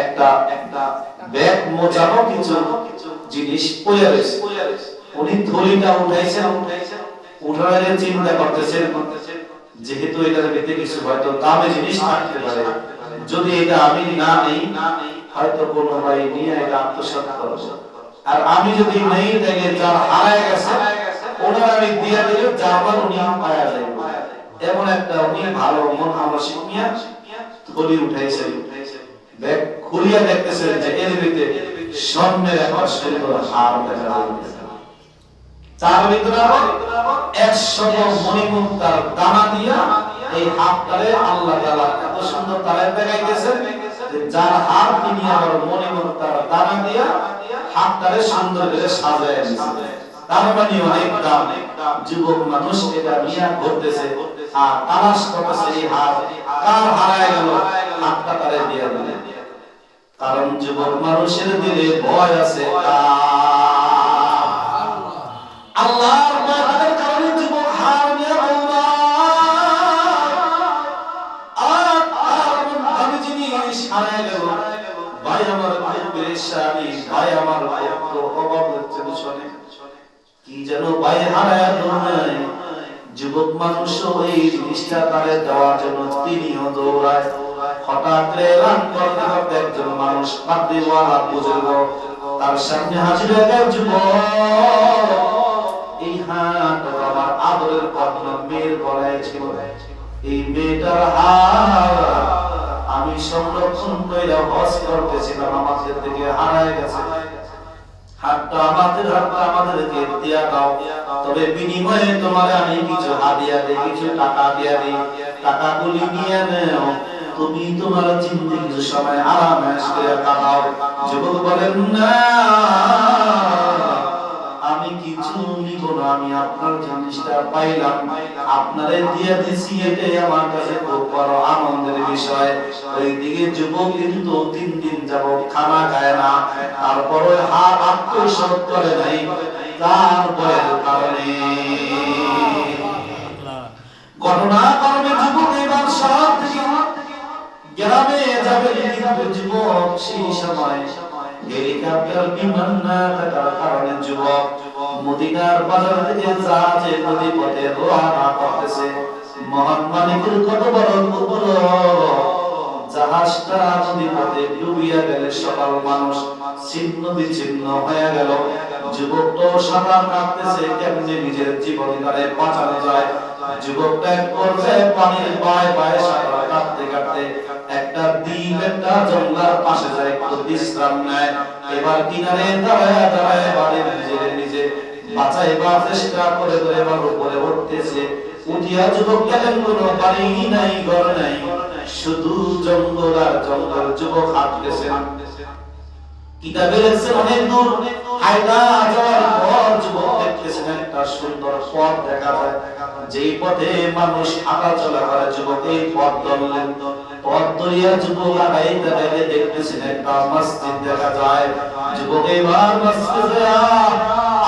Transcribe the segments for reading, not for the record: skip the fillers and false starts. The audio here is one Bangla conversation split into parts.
একটা ব্যাগ মোজানো কিছু জিনিস পড়ে রয়েছে। উনি থলিটা উঠাইছেন, উঠানোর চিন্তা করতেছেন যেহেতু এটার ভিতরে কিছু হয়তো দামি জিনিস থাকতে পারে, যদি এটা আমি না নেই হয়তো কোনো ভাই নিয়ে এটা আত্মসাৎ করব, আর আমি যদি নেই তাহলে যার হারায় গেছে ওনার আমি দিয়ে দিলে যাবার উনি পাওয়া যাবে, এমন একটা উনি ভালো মন মানসিক নিয়ে থলি উঠাইছেন। ব্যাগ খুলিয়া দেখতেছেন যে এর ভিতরে স্বর্ণের একটা সুন্দর হার দেখা যাচ্ছে, তার ভিতরে আবার 100 মণিমুক্তার দানা দিয়া এই হাতটারে আল্লাহ তাআলা এত সুন্দর তারে দেখাইতেছেন যে যার হাত তিনি আবার মণিমুক্তার দানা দিয়া হাতটারে সুন্দর করে সাজায় দিয়েছেন। তার মানে অনেক দাম। যুবক মানুষ এটা নিয়ে ঘুরতেছে আর তালাশ করতেছে এই হাত কার হারায় গেল, হাতটা তারে দিয়ে দিলেন। কারণ যুবক মানুষের দিলে ভয় আছে আল্লাহর ভয়ের কারণে যুবক হার নিয়ে আমি জিনিস হারায় গেল। ভাই আমার খুব পেরেশানি, ভাই আমার কত অভাব হচ্ছে শুনে কি যেন ভাই হারায় নাই। যুবক মানুষ এই জিনিসটা তারে দেওয়ার জন্য তিনিও দৌড়ায়। হঠাৎ এলান করতে করতে একজন মানুষ পাদ্রীওয়ালা বুজুর্গ তার সামনে হাজির হয়ে গেল। যুবক এই হাত আমার আদরের কর্ণ মেয়ের গলায় ছিল, এই মেয়েটার হাত আমি সংরক্ষণ করে হজ করতেছিলাম, আমাদের থেকে হারায় গেছে, হাতটা আমাদেরকে দিয়া দাও, তবে বিনিময়ে তোমার আমি কিছু হাদিয়া দেই, কিছু টাকা দিয়া দেই, টাকাগুলি নিয়ে নাও, তুমি তোমার জিন্দেগির সময় আরামে করে কাটাও। যুবক বলেন না আমি কিছু নিব না, আমি আপনার জিনিসটা পাইলাম আপনারে দিয়ে দিছি, এটাই আমার কাছে খুব বড় আনন্দের বিষয়। ওইদিকে যুবক কিন্তু 3 দিন যাবত খানা খায় না, তারপরে হাত আত্মসাৎ করে নাই তার ভয়ের কারণে। ঘটনা কারণে যুবক এবার সব থেকে গ্রামে যাবে, কিন্তু যুবক সেই সময় হেলিকপ্টার বিমান না থাকার কারণে যুবক মদিনার বাজার থেকে জাহাজে নদী পথে রওনা করতেছে। মহান মালিকের কত বড় কুদরত, জাহাজটা নদী পথে ডুবিয়া গেলে সকল মানুষ ছিন্ন বিচ্ছিন্ন হয়ে গেল। যুবকটা সাঁতার কাটতেছে কেমনে নিজের জীবনটারে বাঁচানো যায়। যুবকটা এক পর্যায়ে পানির বায় বায় সাঁতার কাটতে কাটতে একটা দ্বীপ, একটা জঙ্গলার পাশে যায় একটু বিশ্রাম নেয়। এবার কিনারে দাঁড়ায় দাঁড়ায় বাড়ি নিজে বাঁচাইবার চেষ্টা করে করে এবার উপরে উঠতেছে। উঠিয়া যুবক দেখেন কোনো বাড়ি নাই, ঘর নাই, শুধু জঙ্গল আর জঙ্গল। যুবক হাঁটতেছে, কিতাবে লেখছে অনেক দূর হাইটা যাওয়ার পর যুবক দেখতেছেন একটা সুন্দর পথ দেখা যায়, যেই পথে মানুষ হাঁটা চলা করে। যুবক এই পথ ধরলেন, পথ ধরিয়া যুবক আগাইতে আগাইতে দেখতেছেন একটা মসজিদ দেখা যায়। যুবক এবার মসজিদে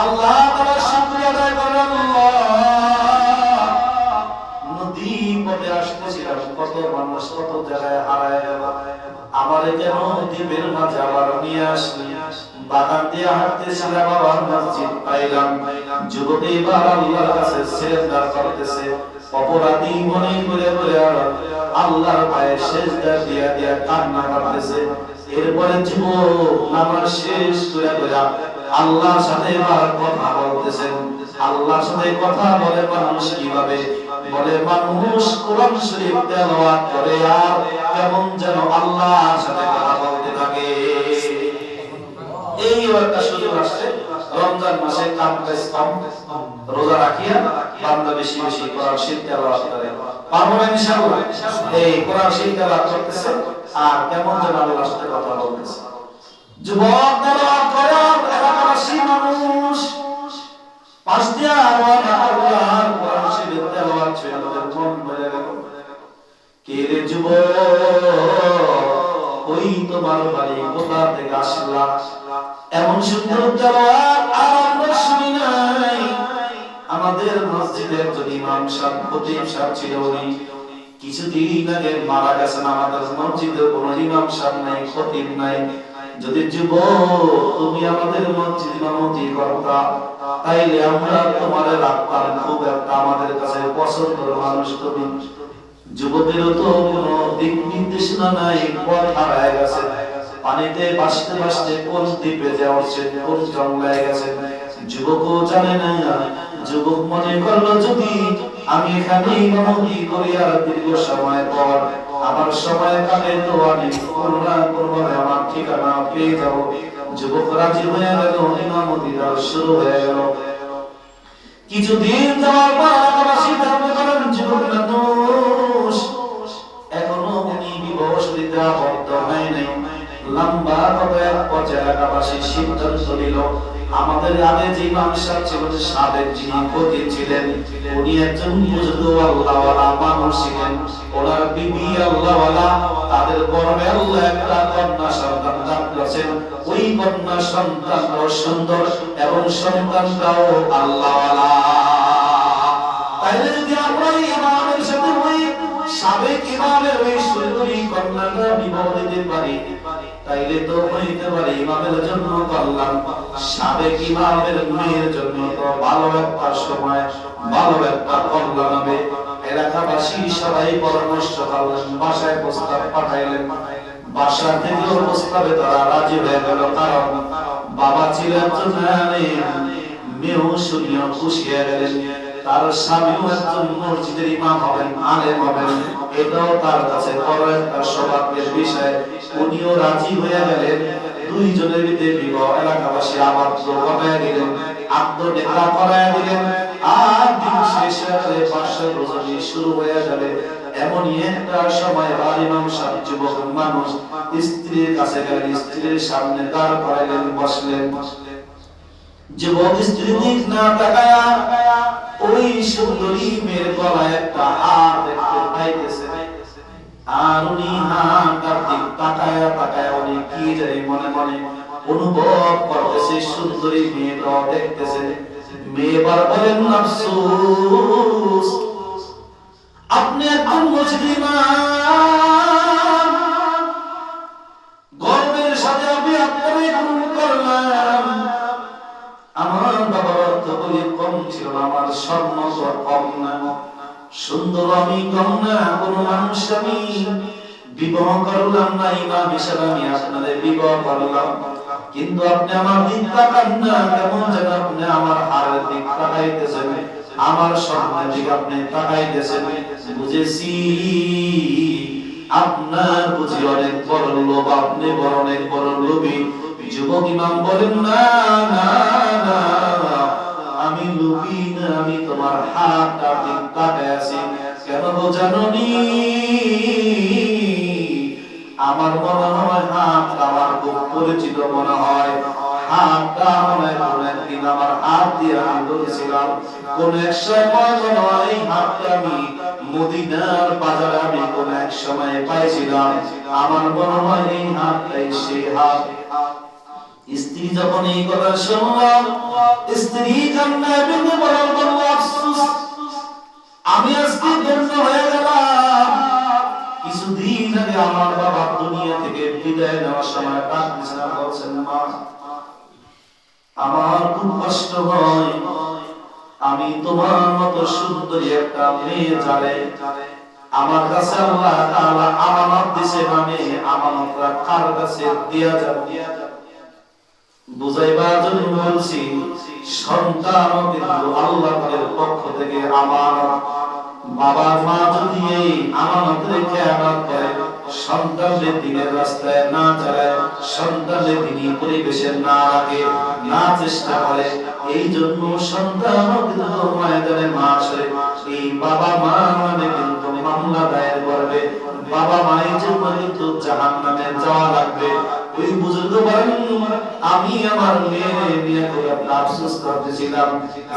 আল্লাহ তাআলার শুকরিয়া আদায় করেন। নদী পথে আসতেছিলাম, কত মানুষ কত জায়গায় হারায় গেল, আমারে কেন দ্বীপের মাঝে আবার নিয়ে আসলি? বাগান দিয়ে হাঁটতেছিলাম, আবার মসজিদ পাইলাম। যুবক এবার আল্লাহর কাছে সিজদা করতেছে, অপরাধী মনে করে করে আল্লাহর পায়ে সিজদা দিয়া দিয়া কান্না করতেছে। এরপরে যুবক নামাজ শেষ করে করে আল্লাহর সাথে এবার কথা বলতেছেন। আল্লাহর সাথে কথা বলে মানুষ কিভাবে? বলে মানুষ কোরআন শরীফ তেলাওয়াত করে আর কেমন যেন আল্লাহর সাথে কথা বলতে থাকে। এই একটা সুযোগ আসছে রমজান মাসে কাম কাজ কম, রোজা রাখিয়া বান্দা বেশি বেশি কোরআন শরীফ তেলাওয়াত করে। পারবো না ইনশাআল্লাহ? এই কোরআন শরীফ তেলাওয়াত করতেছে আর কেমন যেন আল্লাহর সাথে কথা বলতেছে। যুবক তেলাওয়াত করে এলাকাবাসী মানুষ পাশ দিয়া আল্লাহর কোরআন শরীফ তেলাওয়াত শুনে মন ভরে গেল। কে রে যুবক, ওই তোমার বাড়ি কোথা থেকে আসলা? এমন সুন্দর তেলাওয়াত আর আমরা শুনি নাই। আমাদের মসজিদের একজন ইমাম সাহেব খতিব সাহেব ছিল, উনি কিছুদিন আগে মারা গেছেন আমাদের মসজিদে কোনো ইমাম সাহেব নাই, খতিব নাই। যদি যুবক তুমি আমাদের মসজিদ ইমামতি করতা তাইলে আমরা তোমারে রাখতাম, খুব একটা আমাদের কাছে পছন্দের মানুষ তুমি। যুবকেরও তো কোনো দিক নির্দেশনা নাই, পথ হারায় গেছে, পানিতে ভাসতে ভাসতে কোন দ্বীপে যাচ্ছে, কোন জঙ্গলায় গেছে যুবকও জানে না। যুবক মনে করলো যদি আমি এখানে ইমামতি করি আর দীর্ঘ সময় পর আমার সময় কাটে তো আমি কোনো না কোনোভাবে আমার ঠিকানা পেয়ে যাব। যুবক রাজি হয়ে গেল, ইমামতি শুরু হয়ে গেল। কিছুদিন যাওয়ার পর এলাকাবাসী ধারণা করেন যুবক মানুষ এখনো উনি বিবাহ শরীরে আবদ্ধ হয় নাই। লম্বা কথা এক পর্যায়ে এলাকাবাসী সিদ্ধান্ত নিল আমাদের আগে যে ইমাম সাহেব ছিলেন, সাবেক যিনি খতিব ছিলেন, উনি একজন বুজুর্গ আল্লাহওয়ালা মানুষ ছিলেন। ওনার বিবি আল্লাহওয়ালা, তাদের গর্ভে আল্লাহ একটা কন্যা সন্তান দান করেছেন। ওই কন্যা সন্তানটাও সুন্দর এবং সন্তানটাও আল্লাহওয়ালা। তাইলে যদি আমরা ইমামের সাথে ওই সাবেক ইমামের ওই সুন্দরী কন্যাটা বিবাহ দিতে পারি তাইলে তো হইতে পারে ইমামের জন্য কল্যাণ, সাবেক ইমামের মেয়ের জন্য তো ভালো একটা সময়, ভালো একটা কল্যাণ হবে। এলাকাবাসী সবাই পরামর্শ করলেন, বাসায় প্রস্তাব পাঠাইলেন। বাসা থেকে প্রস্তাবে তারা রাজি হয়ে গেল, কারণ বাবা ছিলেন একজন মেয়েও শুনিয়া খুশি হয়ে গেলেন। তার স্বামীও একজন মসজিদের ইমাম হবেন, আলেম হবেন, এটাও তার কাছে বড় একটা সৌভাগ্যের বিষয়। উনিও রাজি হয়ে গেলেন। দুইজনের ভিতরে বিবাহ এলাকাবাসী আবদ্ধ করায় দিলেন, আত্মনেতা করায় দিলেন। আর দিন শেষ হয়ে পাঁচশো রজনী শুরু হয়ে যাবে। এমনই একটা সময় ইমাম সাহেব যুবক মানুষ স্ত্রীর কাছে গেলেন, স্ত্রীর সামনে দাঁড় করাইলেন, বসলেন। যুবক স্ত্রী দিক না তাকায়া ওই সুন্দরী মেয়ের গলায় একটা হার দেখতে পাইতেছে। আর উনি হাতটার দিক তাকায়া তাকায়া উনি কি জানি মনে মনে অনুভব করতেছে, সুন্দরী মেয়েটা দেখতেছে। মেয়ে বার বলেন আফসোস, আপনি একজন মুসলিমান, গর্বের সাথে আমি আপনাকে গ্রহণ করলাম। আমার বাবার অর্থ বলি কম ছিল না, আমার স্বর্ণ কম না, সুন্দর আমি কম না, কোন মানুষ আমি বিবাহ করলাম না, ইমাম হিসাবে আমি আপনাদের বিবাহ করলাম। কিন্তু আপনি আমার দিক তাকান না, কেমন যেন আপনি আমার হারের দিক তাকাইতেছেন, আমার স্বর্ণের দিক আপনি তাকাইতেছেন। বুঝেছি আপনার বুঝি অনেক বড় লোভ, আপনি বড় অনেক বড় লোভী। যুবক ইমাম বলেন না না না, আমি লোভী না, আমি তোমার হাতটা দিক তাকায় আছি। কেন জানোনি? আমার মনে হয় হাতটা আমার খুব পরিচিত মনে হয়। হাতটা মনে হয় একদিন আমার হাত দিয়ে আমি ধরেছিলাম, কোন এক সময় মনে হয় এই হাতটা আমি মদিনার বাজারে আমি কোন এক সময় পাইছিলাম। আমার মনে হয় এই হাতটাই সেই হাত। স্ত্রী যখন এই কথা শুনলাম, স্ত্রী কান্নায় ভেঙে বলার বলল আফসোস, আমি আজকে ধন্য হয়ে গেলাম। কিছুদিন আগে আমার বাবা দুনিয়া থেকে বিদায় নেওয়ার সময় কাঁদতেছেন, বলছেন মা আমার খুব কষ্ট হয়, আমি তোমার মতো সুন্দরী একটা মেয়ে জানে আমার কাছে আল্লাহ তাআলা আমানত দিয়েছে, মানে আমানতটা কার কাছে দেয়া যাবে। বুঝাইবার জন্য বলছি, সন্তান কিন্তু আল্লাহর পক্ষ থেকে আমানত। বাবা মা যদি এই আমানত রেখে আমানত করে, সন্তানদের দিনের রাস্তায় না চালায়, সন্তানদের দিনী পরিবেশে না রাখে, না চেষ্টা করে, এই জন্য সন্তান কিন্তু ময়দানে মাসে এই বাবা মা মানে কিন্তু মামলা দায়ের করবে, বাবা মায়ের জন্য কিন্তু জাহান্নামে যাওয়া লাগবে। ওই বুজুর্গ বলেন আমি আমার মেয়ে নিয়ে খুব একটা আফসোস করতেছিলাম।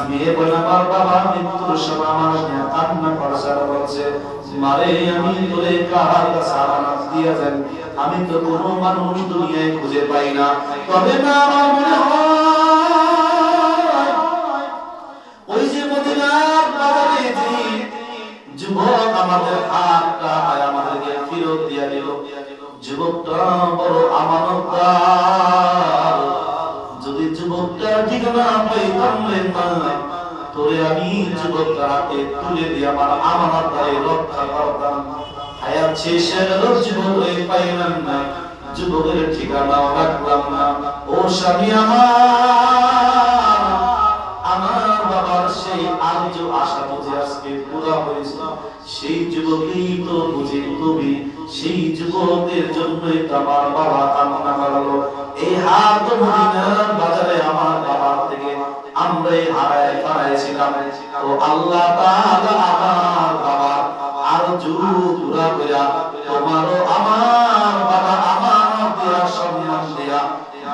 মেয়ে বলে আমার বাবা মৃত্যুর সময় আমার নিয়ে কান্না করার বলছে, মারে আমি তোরে কার কাছে আমানত দিয়ে যাই, আমি তো কোনো মানুষ দুনিয়ায় খুঁজে পাই না। তবে না আমার মনে হয় ওই যে মদিনার বাজারে যে যুবক আমাদের হাতটা আমাদেরকে ফেরত দিয়ে দিল। যুবকটা বড় আমানতদার। যদি যুবকটা ঠিকানা পাইতাম না, তোরে আমি যুবকটা হাতে তুলে দিয়ে আমার আমানতদারি রক্ষা করতাম। হায়াত শেষের যুবক পাইলাম না, যুবকের ঠিকানাও রাখলাম না। ও স্বামী আমার বাবার সেই আর্য আশা বুঝে আজকে পুরা হয়েছে। সেই যুবকই তো বুঝে তুমি, সেই যুবকের জন্যই তো আমার বাবা কামনা করলো। এই হাত মদিনার বাজারে আমার বাবার থেকে আমরাই হারাইছিলাম। তো আল্লাহ তাআলা আমার বাবা আরজু পুরা কইরা তোমারও আমার বাবা আমার দিয়া সম্মান দিয়া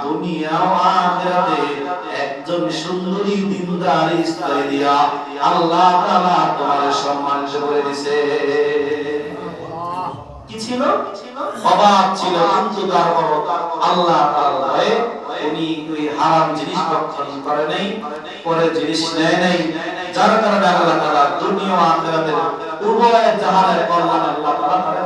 দুনিয়া ও আখিরাতে একজন সুন্দরী দিনদার স্ত্রী দিয়া আল্লাহ তাআলা তোমার সম্মান করে দিয়েছে। কি ছিল? অভাব ছিল, কিন্তু তারপর আল্লাহ তাআলা উনি ওই হারাম জিনিস ভক্ষণ করে নাই, পরে জিনিস নেয় নাই, যার কারণে আল্লাহ তাআলা দুনিয়া ও আখিরাতের উভয় জাহানের কল্যাণ আল্লাহ তাআলা